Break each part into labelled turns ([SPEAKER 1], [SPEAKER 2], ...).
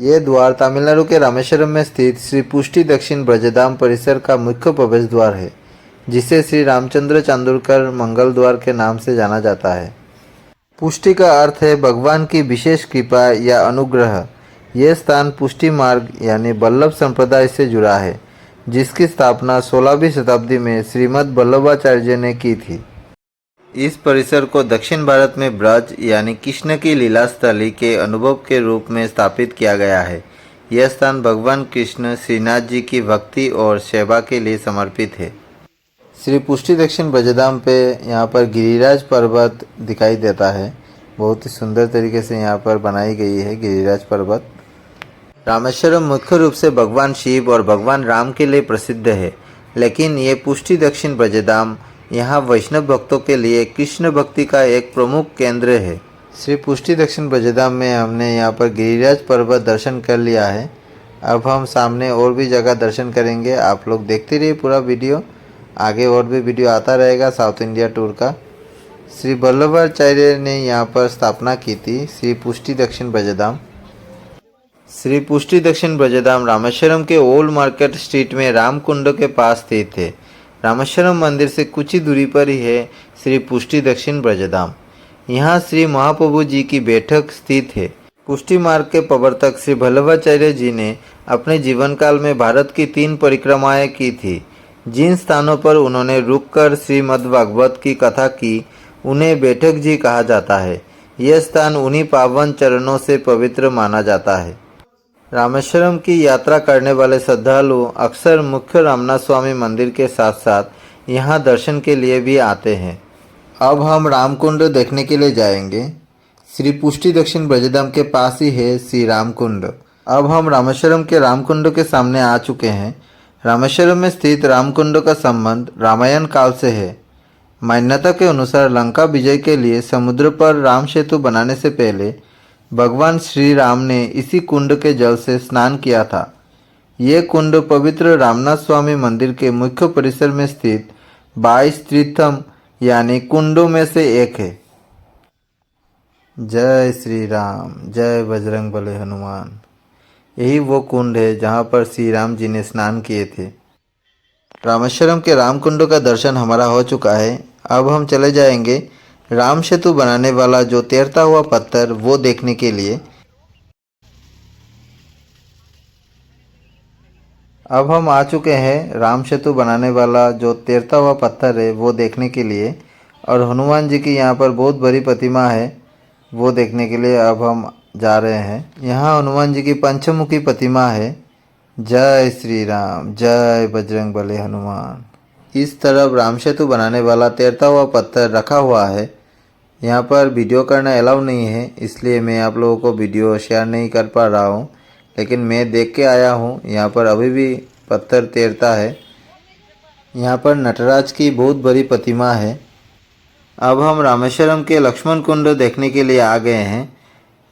[SPEAKER 1] ये द्वार तमिलनाडु के रामेश्वरम में स्थित श्री पुष्टि दक्षिण ब्रजधाम परिसर का मुख्य प्रवेश द्वार है, जिसे श्री रामचंद्र चांदोरकर मंगल द्वार के नाम से जाना जाता है। पुष्टि का अर्थ है भगवान की विशेष कृपा या अनुग्रह। यह स्थान पुष्टि मार्ग यानी वल्लभ संप्रदाय से जुड़ा है, जिसकी स्थापना 16वीं शताब्दी में श्रीमद् वल्लभाचार्य ने की थी। इस परिसर को दक्षिण भारत में ब्रज यानी कृष्ण की लीला स्थली के अनुभव के रूप में स्थापित किया गया है। यह स्थान भगवान कृष्ण श्रीनाथ जी की भक्ति और सेवा के लिए समर्पित है। श्री पुष्टि दक्षिण ब्रजधाम पे यहाँ पर गिरिराज पर्वत दिखाई देता है। बहुत ही सुंदर तरीके से यहाँ पर बनाई गई है गिरिराज पर्वत। रामेश्वरम मुख्य रूप से भगवान शिव और भगवान राम के लिए प्रसिद्ध है, लेकिन ये पुष्टि दक्षिण ब्रजधाम यहाँ वैष्णव भक्तों के लिए कृष्ण भक्ति का एक प्रमुख केंद्र है। श्री पुष्टि दक्षिण ब्रजधाम में हमने यहाँ पर गिरिराज पर्वत दर्शन कर लिया है। अब हम सामने और भी जगह दर्शन करेंगे। आप लोग देखते रहिए पूरा वीडियो, आगे और भी वीडियो आता रहेगा साउथ इंडिया टूर का। श्री वल्लभाचार्य ने यहाँ पर स्थापना की थी श्री पुष्टि दक्षिण ब्रजधाम। श्री पुष्टि दक्षिण ब्रजधाम रामेश्वरम के ओल्ड मार्केट स्ट्रीट में रामकुंड के पास स्थित है। रामेश्वरम मंदिर से कुछ ही दूरी पर ही है श्री पुष्टि दक्षिण ब्रजधाम। यहाँ श्री महाप्रभु जी की बैठक स्थित है। पुष्टि मार्ग के प्रवर्तक श्री वल्लभाचार्य जी ने अपने जीवन काल में भारत की 3 परिक्रमाएं की थी। जिन स्थानों पर उन्होंने रुककर श्रीमद्भागवत की कथा की, उन्हें बैठक जी कहा जाता है। यह स्थान उन्हीं पावन चरणों से पवित्र माना जाता है। रामेश्वरम की यात्रा करने वाले श्रद्धालु अक्सर मुख्य रामनाथ स्वामी मंदिर के साथ साथ यहाँ दर्शन के लिए भी आते हैं। अब हम रामकुंड देखने के लिए जाएंगे। श्री पुष्टि दक्षिण ब्रजधाम के पास ही है श्री रामकुंड। अब हम रामेश्वरम के रामकुंड के सामने आ चुके हैं। रामेश्वरम में स्थित रामकुंड का संबंध रामायण काल से है। मान्यता के अनुसार लंका विजय के लिए समुद्र पर राम सेतु बनाने से पहले भगवान श्री राम ने इसी कुंड के जल से स्नान किया था। ये कुंड पवित्र रामनाथ स्वामी मंदिर के मुख्य परिसर में स्थित 22 तीर्थम यानी कुंडों में से एक है। जय श्री राम, जय बजरंग बली हनुमान। यही वो कुंड है जहाँ पर श्री राम जी ने स्नान किए थे। रामेश्वरम के रामकुंड का दर्शन हमारा हो चुका है। अब हम चले जाएंगे राम सेतु बनाने वाला जो तैरता हुआ पत्थर वो देखने के लिए। अब हम आ चुके हैं राम सेतु बनाने वाला जो तैरता हुआ पत्थर है वो देखने के लिए, और हनुमान जी की यहाँ पर बहुत बड़ी प्रतिमा है वो देखने के लिए अब हम जा रहे हैं। यहाँ हनुमान जी की पंचमुखी प्रतिमा है। जय श्री राम, जय बजरंग बली हनुमान। इस तरफ राम सेतु बनाने वाला तैरता हुआ पत्थर रखा हुआ है। यहाँ पर वीडियो करना अलाउ नहीं है, इसलिए मैं आप लोगों को वीडियो शेयर नहीं कर पा रहा हूँ, लेकिन मैं देख के आया हूँ। यहाँ पर अभी भी पत्थर तैरता है। यहाँ पर नटराज की बहुत बड़ी प्रतिमा है। अब हम रामेश्वरम के लक्ष्मण कुंड देखने के लिए आ गए हैं।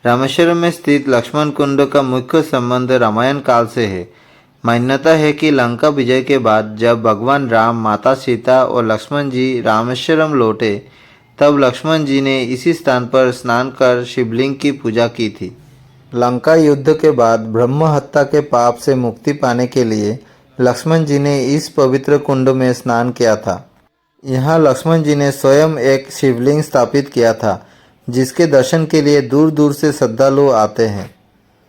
[SPEAKER 1] रामेश्वरम में स्थित लक्ष्मण कुंड का मुख्य संबंध रामायण काल से है। मान्यता है कि लंका विजय के बाद जब भगवान राम, माता सीता और लक्ष्मण जी रामेश्वरम लौटे, तब लक्ष्मण जी ने इसी स्थान पर स्नान कर शिवलिंग की पूजा की थी। लंका युद्ध के बाद ब्रह्म हत्या के पाप से मुक्ति पाने के लिए लक्ष्मण जी ने इस पवित्र कुंड में स्नान किया था। यहाँ लक्ष्मण जी ने स्वयं एक शिवलिंग स्थापित किया था, जिसके दर्शन के लिए दूर दूर से श्रद्धालु आते हैं।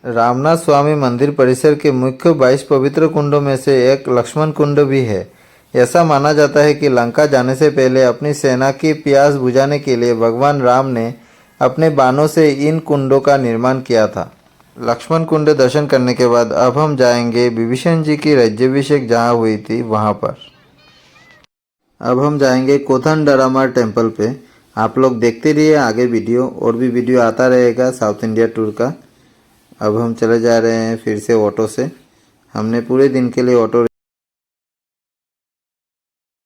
[SPEAKER 1] रामनाथ स्वामी मंदिर परिसर के मुख्य 22 पवित्र कुंडों में से एक लक्ष्मण कुंड भी है। ऐसा माना जाता है कि लंका जाने से पहले अपनी सेना की प्यास बुझाने के लिए भगवान राम ने अपने बाणों से इन कुंडों का निर्माण किया था। लक्ष्मण कुंड दर्शन करने के बाद अब हम जाएंगे विभीषण जी की राज्याभिषेक जहाँ हुई थी वहाँ पर। अब हम जाएंगे कोथंडरामार टेम्पल पे। आप लोग देखते रहिए आगे वीडियो, और भी वीडियो आता रहेगा साउथ इंडिया टूर का। अब हम चले जा रहे हैं फिर से ऑटो से। हमने पूरे दिन के लिए ऑटो